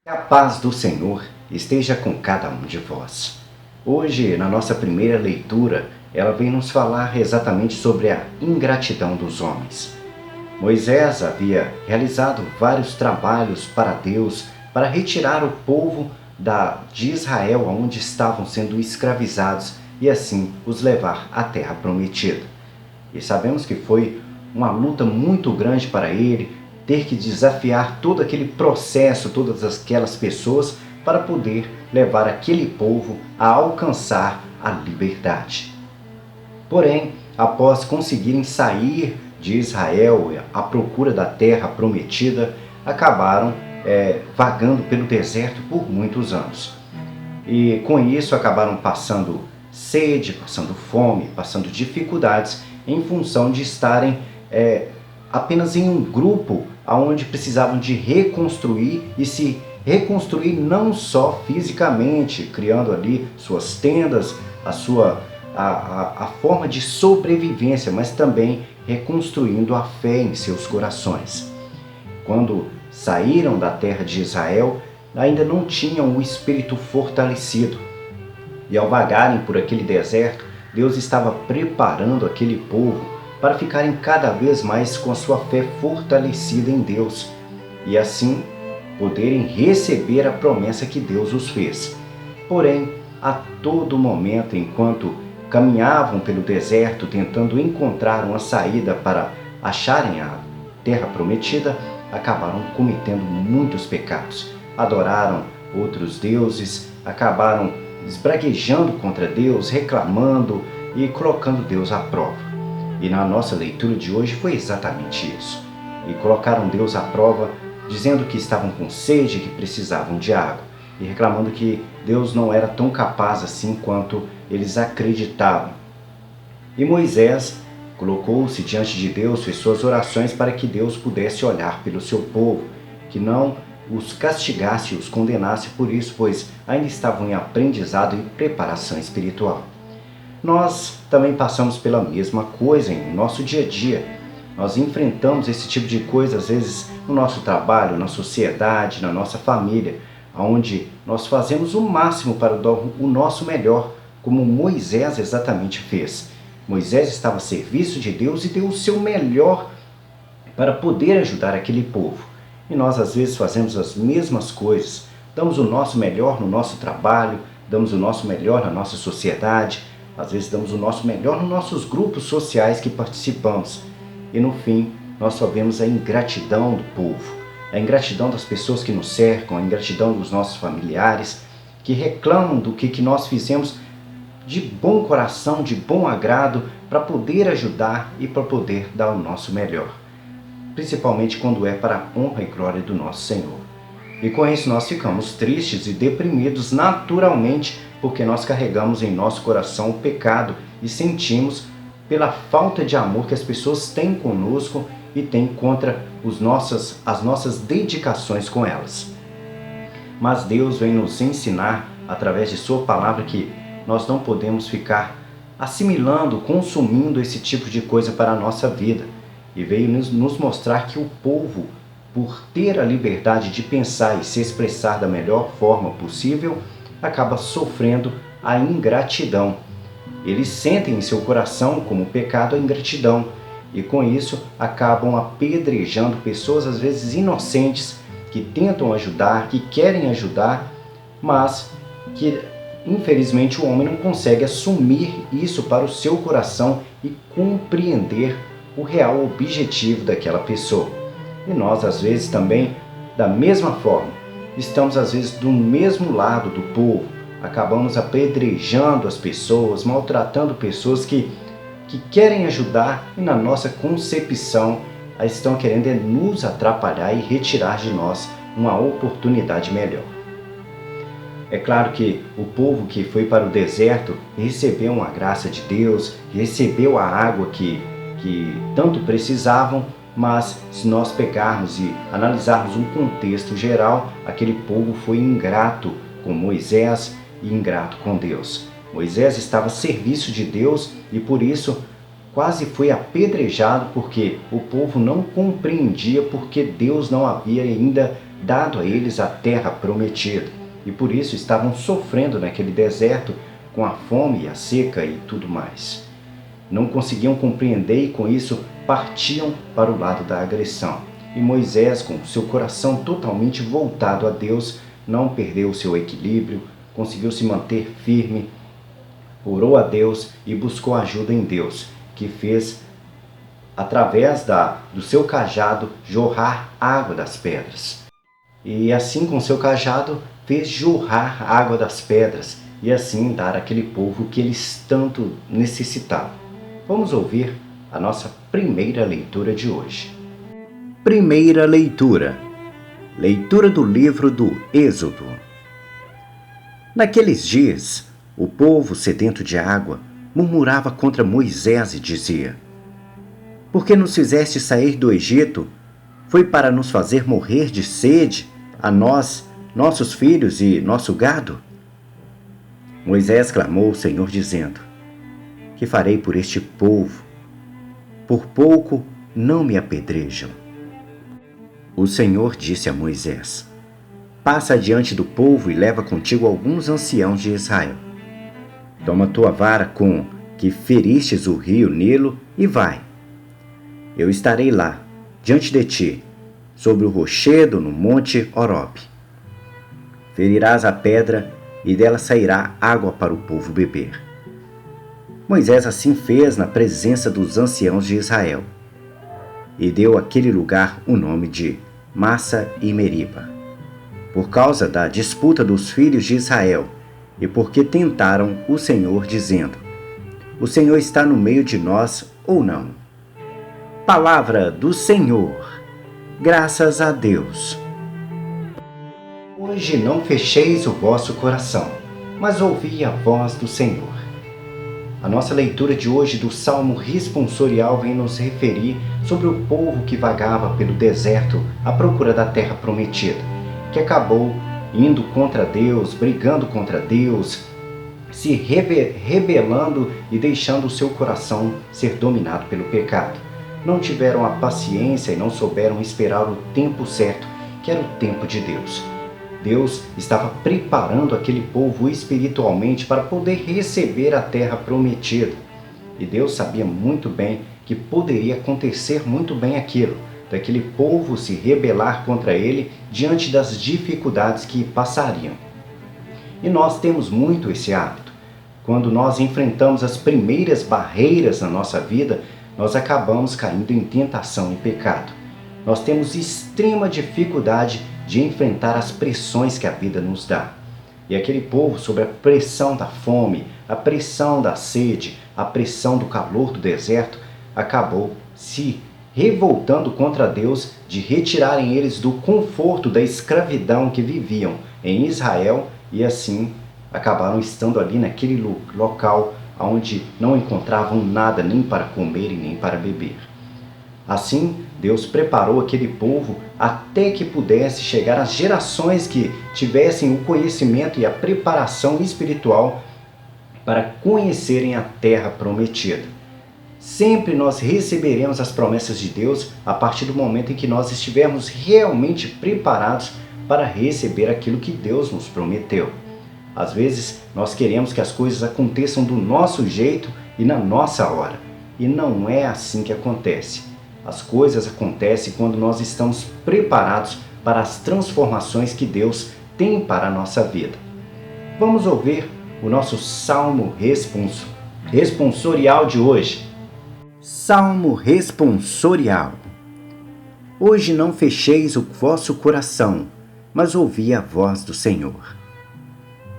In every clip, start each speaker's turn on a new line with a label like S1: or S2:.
S1: Que a paz do Senhor esteja com cada um de vós. Hoje, na nossa primeira leitura, ela vem nos falar exatamente sobre a ingratidão dos homens. Moisés havia realizado vários trabalhos para Deus para retirar o povo de Israel, onde estavam sendo escravizados, e assim os levar à terra prometida. E sabemos que foi uma luta muito grande para ele ter que desafiar todo aquele processo, todas aquelas pessoas, para poder levar aquele povo a alcançar a liberdade. Porém, após conseguirem sair de Israel à procura da terra prometida, acabaram vagando pelo deserto por muitos anos. E com isso acabaram passando sede, passando fome, passando dificuldades em função de estarem apenas em um grupo onde precisavam de reconstruir e se reconstruir não só fisicamente, criando ali suas tendas, a forma de sobrevivência, mas também reconstruindo a fé em seus corações. Quando saíram da terra de Israel, ainda não tinham o espírito fortalecido. E ao vagarem por aquele deserto, Deus estava preparando aquele povo para ficarem cada vez mais com a sua fé fortalecida em Deus e assim poderem receber a promessa que Deus os fez. Porém, a todo momento, enquanto caminhavam pelo deserto tentando encontrar uma saída para acharem a terra prometida, acabaram cometendo muitos pecados. Adoraram outros deuses, acabaram esbraguejando contra Deus, reclamando e colocando Deus à prova. E na nossa leitura de hoje foi exatamente isso. E colocaram Deus à prova, dizendo que estavam com sede, que precisavam de água, e reclamando que Deus não era tão capaz assim quanto eles acreditavam. E Moisés colocou-se diante de Deus, fez suas orações para que Deus pudesse olhar pelo seu povo, que não os castigasse e os condenasse por isso, pois ainda estavam em aprendizado e preparação espiritual. Nós também passamos pela mesma coisa em nosso dia a dia. Nós enfrentamos esse tipo de coisa, às vezes, no nosso trabalho, na sociedade, na nossa família, onde nós fazemos o máximo para dar o nosso melhor, como Moisés exatamente fez. Moisés estava a serviço de Deus e deu o seu melhor para poder ajudar aquele povo. E nós, às vezes, fazemos as mesmas coisas. Damos o nosso melhor no nosso trabalho, damos o nosso melhor na nossa sociedade, às vezes damos o nosso melhor nos nossos grupos sociais que participamos. E no fim, nós só vemos a ingratidão do povo, a ingratidão das pessoas que nos cercam, a ingratidão dos nossos familiares, que reclamam do que nós fizemos de bom coração, de bom agrado, para poder ajudar e para poder dar o nosso melhor. Principalmente quando é para a honra e glória do nosso Senhor. E com isso nós ficamos tristes e deprimidos naturalmente, porque nós carregamos em nosso coração o pecado e sentimos pela falta de amor que as pessoas têm conosco e têm contra as nossas dedicações com elas. Mas Deus vem nos ensinar, através de sua palavra, que nós não podemos ficar assimilando, consumindo esse tipo de coisa para a nossa vida. E veio nos mostrar que o povo, por ter a liberdade de pensar e se expressar da melhor forma possível, acaba sofrendo a ingratidão. Eles sentem em seu coração como pecado a ingratidão e com isso acabam apedrejando pessoas às vezes inocentes que tentam ajudar, que querem ajudar, mas que infelizmente o homem não consegue assumir isso para o seu coração e compreender o real objetivo daquela pessoa. E nós às vezes também, da mesma forma, estamos às vezes do mesmo lado do povo, acabamos apedrejando as pessoas, maltratando pessoas que querem ajudar e na nossa concepção estão querendo nos atrapalhar e retirar de nós uma oportunidade melhor. É claro que o povo que foi para o deserto recebeu uma graça de Deus, recebeu a água que tanto precisavam, mas se nós pegarmos e analisarmos um contexto geral, aquele povo foi ingrato com Moisés e ingrato com Deus. Moisés estava a serviço de Deus e por isso quase foi apedrejado porque o povo não compreendia porque Deus não havia ainda dado a eles a terra prometida, e por isso estavam sofrendo naquele deserto com a fome e a seca e tudo mais. Não conseguiam compreender e com isso partiam para o lado da agressão. E Moisés, com seu coração totalmente voltado a Deus, não perdeu o seu equilíbrio, conseguiu se manter firme, orou a Deus e buscou ajuda em Deus, que fez, através do seu cajado, jorrar água das pedras. E assim, com seu cajado, fez jorrar água das pedras e assim dar àquele povo que eles tanto necessitavam. Vamos ouvir a nossa primeira leitura de hoje. Primeira leitura. Leitura do livro do Êxodo. Naqueles dias, o povo, sedento de água, murmurava contra Moisés e dizia: Por que nos fizeste sair do Egito? Foi para nos fazer morrer de sede, a nós, nossos filhos e nosso gado? Moisés clamou ao Senhor dizendo: Que farei por este povo? Por pouco não me apedrejam. O Senhor disse a Moisés: Passa adiante do povo e leva contigo alguns anciãos de Israel. Toma tua vara com que feristes o rio Nilo e vai. Eu estarei lá, diante de ti, sobre o rochedo no monte Horobe. Ferirás a pedra e dela sairá água para o povo beber. Moisés assim fez na presença dos anciãos de Israel e deu àquele lugar o nome de Massa e Meriba, por causa da disputa dos filhos de Israel e porque tentaram o Senhor dizendo: O Senhor está no meio de nós ou não? Palavra do Senhor. Graças a Deus. Hoje não fecheis o vosso coração, mas ouvi a voz do Senhor. A nossa leitura de hoje do Salmo responsorial vem nos referir sobre o povo que vagava pelo deserto à procura da terra prometida, que acabou indo contra Deus, brigando contra Deus, se rebelando e deixando o seu coração ser dominado pelo pecado. Não tiveram a paciência e não souberam esperar o tempo certo, que era o tempo de Deus. Deus estava preparando aquele povo espiritualmente para poder receber a terra prometida. E Deus sabia muito bem que poderia acontecer muito bem aquilo, daquele povo se rebelar contra ele diante das dificuldades que passariam. E nós temos muito esse hábito. Quando nós enfrentamos as primeiras barreiras na nossa vida, nós acabamos caindo em tentação e pecado. Nós temos extrema dificuldade de enfrentar as pressões que a vida nos dá. E aquele povo, sob a pressão da fome, a pressão da sede, a pressão do calor do deserto, acabou se revoltando contra Deus de retirarem eles do conforto da escravidão que viviam em Israel e assim acabaram estando ali naquele local onde não encontravam nada nem para comer e nem para beber. Assim, Deus preparou aquele povo até que pudesse chegar às gerações que tivessem o conhecimento e a preparação espiritual para conhecerem a terra prometida. Sempre nós receberemos as promessas de Deus a partir do momento em que nós estivermos realmente preparados para receber aquilo que Deus nos prometeu. Às vezes, nós queremos que as coisas aconteçam do nosso jeito e na nossa hora. E não é assim que acontece. As coisas acontecem quando nós estamos preparados para as transformações que Deus tem para a nossa vida. Vamos ouvir o nosso Salmo responsorial de hoje. Salmo responsorial. Hoje não fecheis o vosso coração, mas ouvi a voz do Senhor.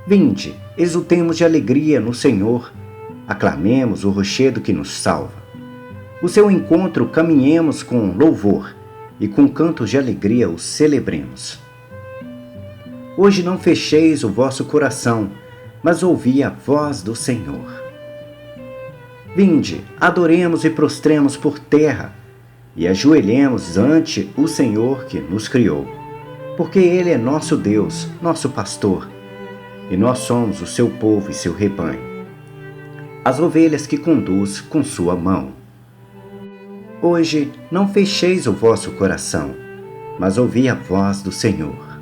S1: Vinde, exultemos de alegria no Senhor, aclamemos o rochedo que nos salva. O seu encontro caminhemos com louvor, e com cantos de alegria o celebremos. Hoje não fecheis o vosso coração, mas ouvi a voz do Senhor. Vinde, adoremos e prostremos por terra, e ajoelhemos ante o Senhor que nos criou, porque Ele é nosso Deus, nosso pastor, e nós somos o seu povo e seu rebanho, as ovelhas que conduz com sua mão. Hoje não fecheis o vosso coração, mas ouvi a voz do Senhor.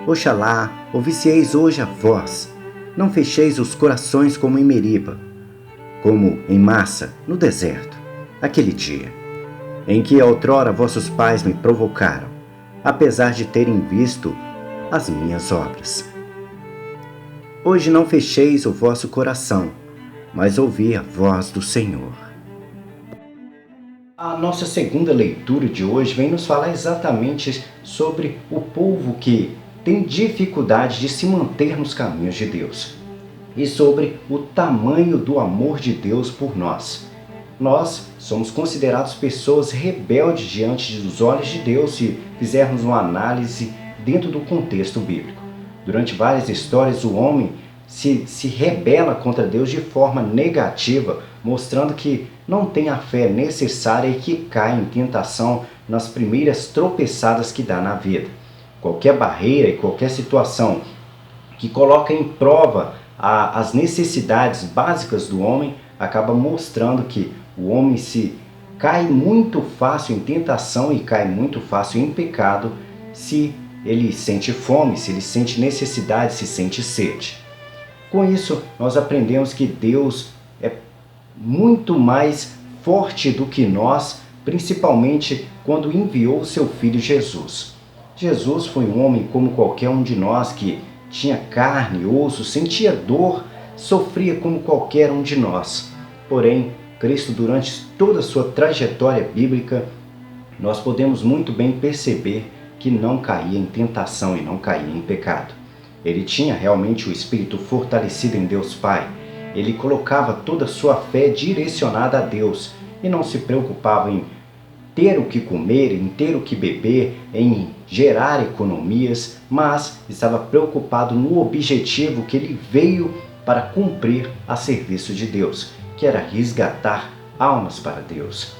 S1: Oxalá ouvissieis hoje a voz, não fecheis os corações como em Meriba, como em Massa, no deserto, aquele dia, em que outrora vossos pais me provocaram, apesar de terem visto as minhas obras. Hoje não fecheis o vosso coração, mas ouvi a voz do Senhor. A nossa segunda leitura de hoje vem nos falar exatamente sobre o povo que tem dificuldade de se manter nos caminhos de Deus e sobre o tamanho do amor de Deus por nós. Nós somos considerados pessoas rebeldes diante dos olhos de Deus se fizermos uma análise dentro do contexto bíblico. Durante várias histórias, o homem se rebela contra Deus de forma negativa, mostrando que não tem a fé necessária e que cai em tentação nas primeiras tropeçadas que dá na vida. Qualquer barreira e qualquer situação que coloca em prova as necessidades básicas do homem acaba mostrando que o homem se cai muito fácil em tentação e cai muito fácil em pecado se ele sente fome, se ele sente necessidade, se sente sede. Com isso, nós aprendemos que Deus é muito mais forte do que nós, principalmente quando enviou o seu Filho Jesus. Jesus foi um homem como qualquer um de nós que tinha carne, osso, sentia dor, sofria como qualquer um de nós. Porém, Cristo, durante toda a sua trajetória bíblica, nós podemos muito bem perceber que não caía em tentação e não caía em pecado. Ele tinha realmente o espírito fortalecido em Deus Pai. Ele colocava toda a sua fé direcionada a Deus e não se preocupava em ter o que comer, em ter o que beber, em gerar economias, mas estava preocupado no objetivo que ele veio para cumprir a serviço de Deus, que era resgatar almas para Deus.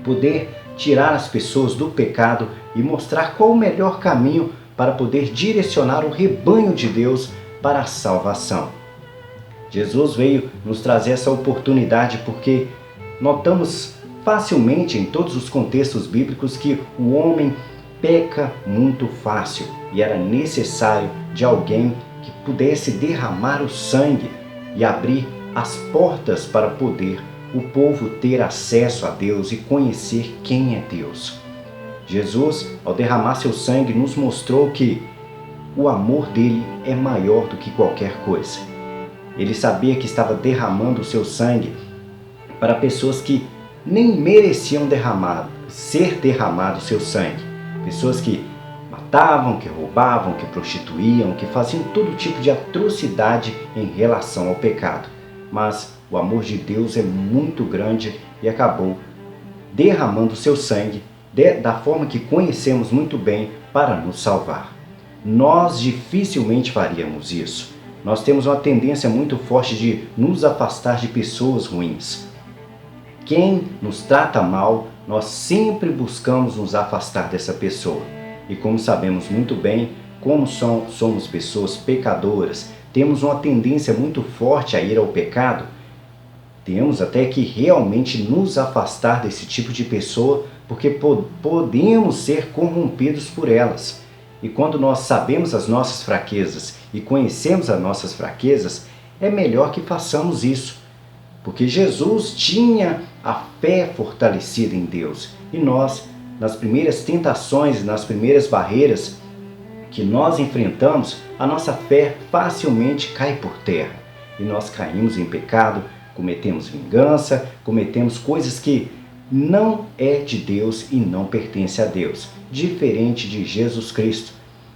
S1: Poder tirar as pessoas do pecado e mostrar qual o melhor caminho para poder direcionar o rebanho de Deus para a salvação. Jesus veio nos trazer essa oportunidade porque notamos facilmente em todos os contextos bíblicos que o homem peca muito fácil e era necessário de alguém que pudesse derramar o sangue e abrir as portas para poder o povo ter acesso a Deus e conhecer quem é Deus. Jesus, ao derramar seu sangue, nos mostrou que o amor dele é maior do que qualquer coisa. Ele sabia que estava derramando o seu sangue para pessoas que nem mereciam ser derramado o seu sangue. Pessoas que matavam, que roubavam, que prostituíam, que faziam todo tipo de atrocidade em relação ao pecado. Mas o amor de Deus é muito grande e acabou derramando o seu sangue da forma que conhecemos muito bem para nos salvar. Nós dificilmente faríamos isso. Nós temos uma tendência muito forte de nos afastar de pessoas ruins. Quem nos trata mal, nós sempre buscamos nos afastar dessa pessoa. E como sabemos muito bem, como somos pessoas pecadoras, temos uma tendência muito forte a ir ao pecado, temos até que realmente nos afastar desse tipo de pessoa, porque podemos ser corrompidos por elas. E quando nós sabemos as nossas fraquezas e conhecemos as nossas fraquezas, é melhor que façamos isso. Porque Jesus tinha a fé fortalecida em Deus. E nós, nas primeiras tentações, nas primeiras barreiras que nós enfrentamos, a nossa fé facilmente cai por terra. E nós caímos em pecado, cometemos vingança, cometemos coisas que não é de Deus e não pertence a Deus. Diferente de Jesus Cristo,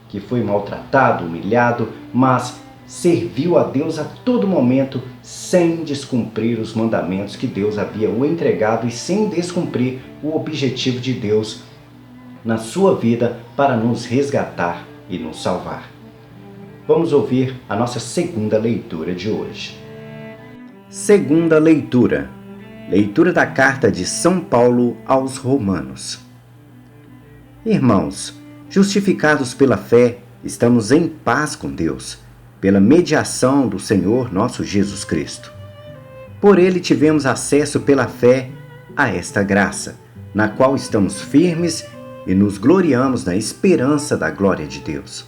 S1: que foi maltratado, humilhado, mas serviu a Deus a todo momento sem descumprir os mandamentos que Deus havia o entregado e sem descumprir o objetivo de Deus na sua vida para nos resgatar e nos salvar. Vamos ouvir a nossa segunda leitura de hoje. Segunda leitura. Leitura da carta de São Paulo aos Romanos. Irmãos, justificados pela fé, estamos em paz com Deus, pela mediação do Senhor nosso Jesus Cristo. Por ele tivemos acesso pela fé a esta graça, na qual estamos firmes e nos gloriamos na esperança da glória de Deus.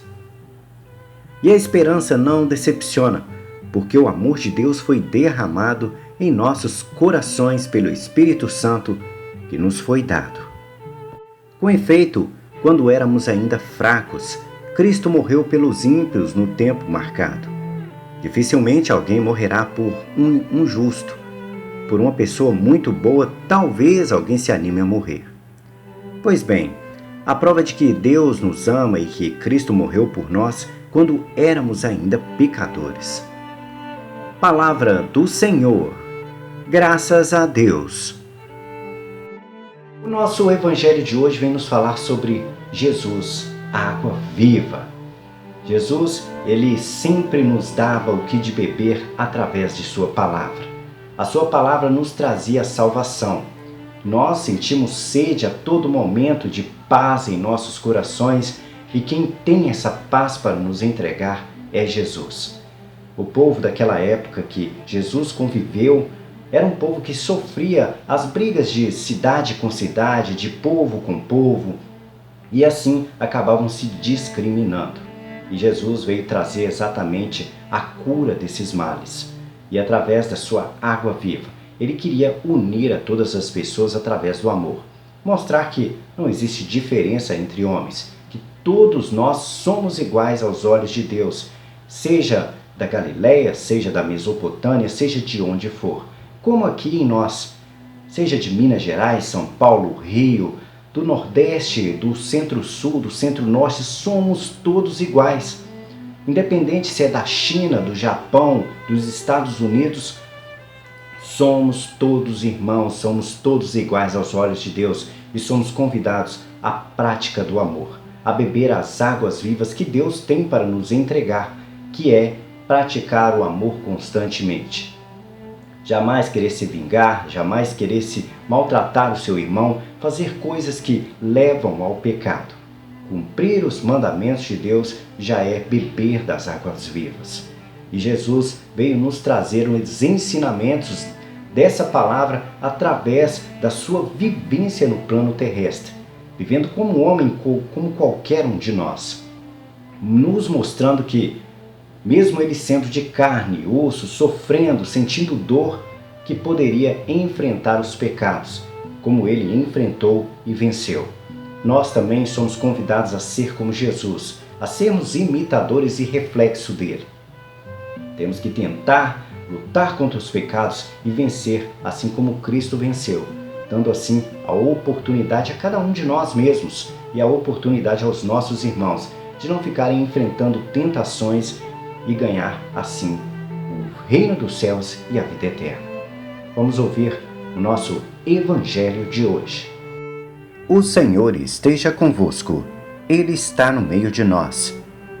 S1: E a esperança não decepciona, porque o amor de Deus foi derramado em nossos corações pelo Espírito Santo que nos foi dado. Com efeito, quando éramos ainda fracos, Cristo morreu pelos ímpios no tempo marcado. Dificilmente alguém morrerá por um justo. Por uma pessoa muito boa, talvez alguém se anime a morrer. Pois bem, a prova de que Deus nos ama e que Cristo morreu por nós quando éramos ainda pecadores. Palavra do Senhor. Graças a Deus. O nosso evangelho de hoje vem nos falar sobre Jesus, a água viva. Jesus, ele sempre nos dava o que de beber através de sua palavra. A sua palavra nos trazia a salvação. Nós sentimos sede a todo momento de paz em nossos corações e quem tem essa paz para nos entregar é Jesus. O povo daquela época que Jesus conviveu era um povo que sofria as brigas de cidade com cidade, de povo com povo, e assim acabavam se discriminando. E Jesus veio trazer exatamente a cura desses males. E através da sua água viva, ele queria unir a todas as pessoas através do amor. Mostrar que não existe diferença entre homens, que todos nós somos iguais aos olhos de Deus, seja da Galileia, seja da Mesopotâmia, seja de onde for. Como aqui em nós, seja de Minas Gerais, São Paulo, Rio, do Nordeste, do Centro-Sul, do Centro-Norte, somos todos iguais. Independente se é da China, do Japão, dos Estados Unidos, somos todos irmãos, somos todos iguais aos olhos de Deus e somos convidados à prática do amor, a beber as águas vivas que Deus tem para nos entregar, que é praticar o amor constantemente. Jamais querer se vingar, jamais querer se maltratar o seu irmão, fazer coisas que levam ao pecado. Cumprir os mandamentos de Deus já é beber das águas vivas. E Jesus veio nos trazer os ensinamentos dessa palavra através da sua vivência no plano terrestre, vivendo como homem, como qualquer um de nós, nos mostrando que mesmo ele sendo de carne e osso, sofrendo, sentindo dor, que poderia enfrentar os pecados, como ele enfrentou e venceu. Nós também somos convidados a ser como Jesus, a sermos imitadores e reflexo dele. Temos que tentar lutar contra os pecados e vencer, assim como Cristo venceu, dando assim a oportunidade a cada um de nós mesmos e a oportunidade aos nossos irmãos de não ficarem enfrentando tentações e ganhar, assim, o reino dos céus e a vida eterna. Vamos ouvir o nosso Evangelho de hoje. O Senhor esteja convosco. Ele está no meio de nós.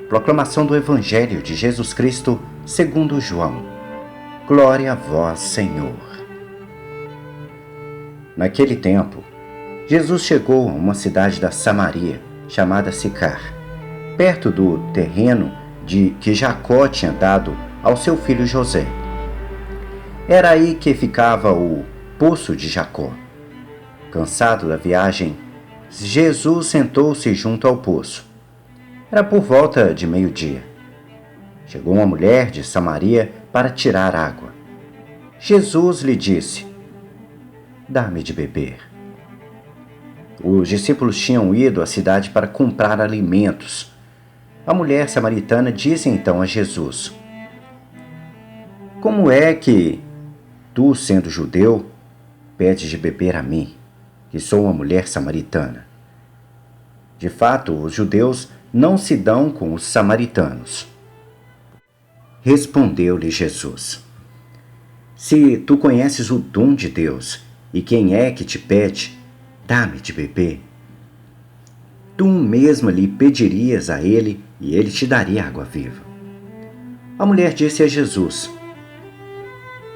S1: Proclamação do Evangelho de Jesus Cristo, segundo João. Glória a vós, Senhor. Naquele tempo, Jesus chegou a uma cidade da Samaria, chamada Sicar, perto do terreno que Jacó tinha dado ao seu filho José. Era aí que ficava o poço de Jacó. Cansado da viagem, Jesus sentou-se junto ao poço. Era por volta de meio-dia. Chegou uma mulher de Samaria para tirar água. Jesus lhe disse: "Dá-me de beber." Os discípulos tinham ido à cidade para comprar alimentos. A mulher samaritana disse então a Jesus: "Como é que tu, sendo judeu, pedes de beber a mim, que sou uma mulher samaritana?" De fato, os judeus não se dão com os samaritanos. Respondeu-lhe Jesus: "Se tu conheces o dom de Deus, e quem é que te pede, dá-me de beber, tu mesma lhe pedirias a ele, e ele te daria água viva." A mulher disse a Jesus: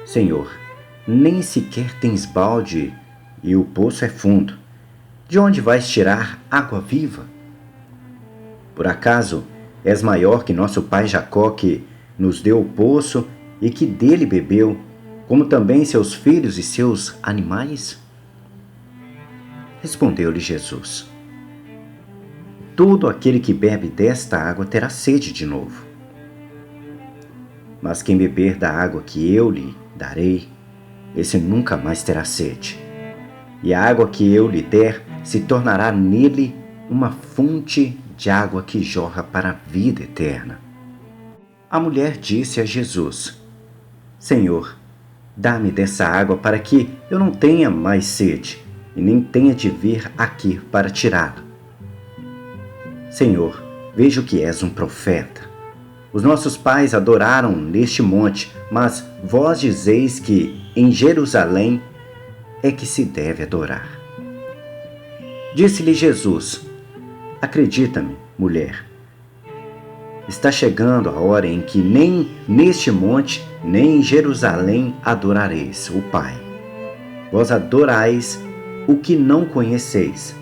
S1: "Senhor, nem sequer tens balde e o poço é fundo. De onde vais tirar água viva? Por acaso és maior que nosso pai Jacó, que nos deu o poço e que dele bebeu, como também seus filhos e seus animais?" Respondeu-lhe Jesus: todo aquele que bebe desta água terá sede de novo. Mas quem beber da água que eu lhe darei, esse nunca mais terá sede. E a água que eu lhe der se tornará nele uma fonte de água que jorra para a vida eterna. A mulher disse a Jesus: Senhor, dá-me dessa água para que eu não tenha mais sede e nem tenha de vir aqui para tirá-la. Senhor, vejo que és um profeta. Os nossos pais adoraram neste monte, mas vós dizeis que em Jerusalém é que se deve adorar. Disse-lhe Jesus: Acredita-me, mulher, está chegando a hora em que nem neste monte, nem em Jerusalém adorareis o Pai. Vós adorais o que não conheceis,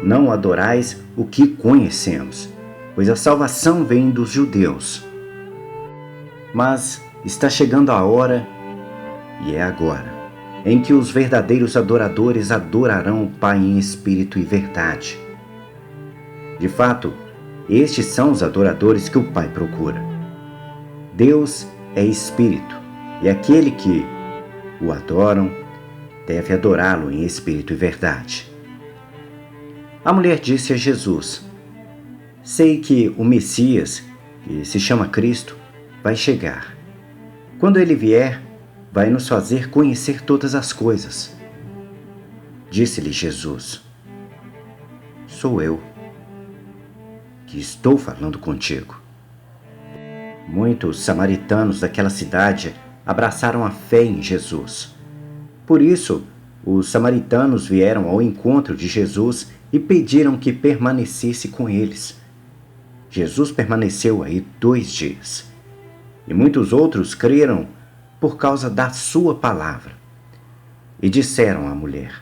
S1: não adorais o que conhecemos, pois a salvação vem dos judeus. Mas está chegando a hora, e é agora, em que os verdadeiros adoradores adorarão o Pai em espírito e verdade. De fato, estes são os adoradores que o Pai procura. Deus é espírito, e aquele que o adoram deve adorá-lo em espírito e verdade. A mulher disse a Jesus: Sei que o Messias, que se chama Cristo, vai chegar. Quando ele vier, vai nos fazer conhecer todas as coisas. Disse-lhe Jesus: Sou eu que estou falando contigo. Muitos samaritanos daquela cidade abraçaram a fé em Jesus. Por isso, os samaritanos vieram ao encontro de Jesus e pediram que permanecesse com eles. Jesus permaneceu aí 2 dias. E muitos outros creram por causa da sua palavra. E disseram à mulher: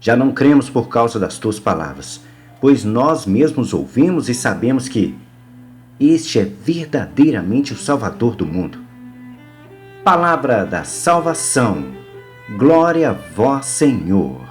S1: Já não cremos por causa das tuas palavras, pois nós mesmos ouvimos e sabemos que este é verdadeiramente o Salvador do mundo. Palavra da salvação. Glória a vós, Senhor.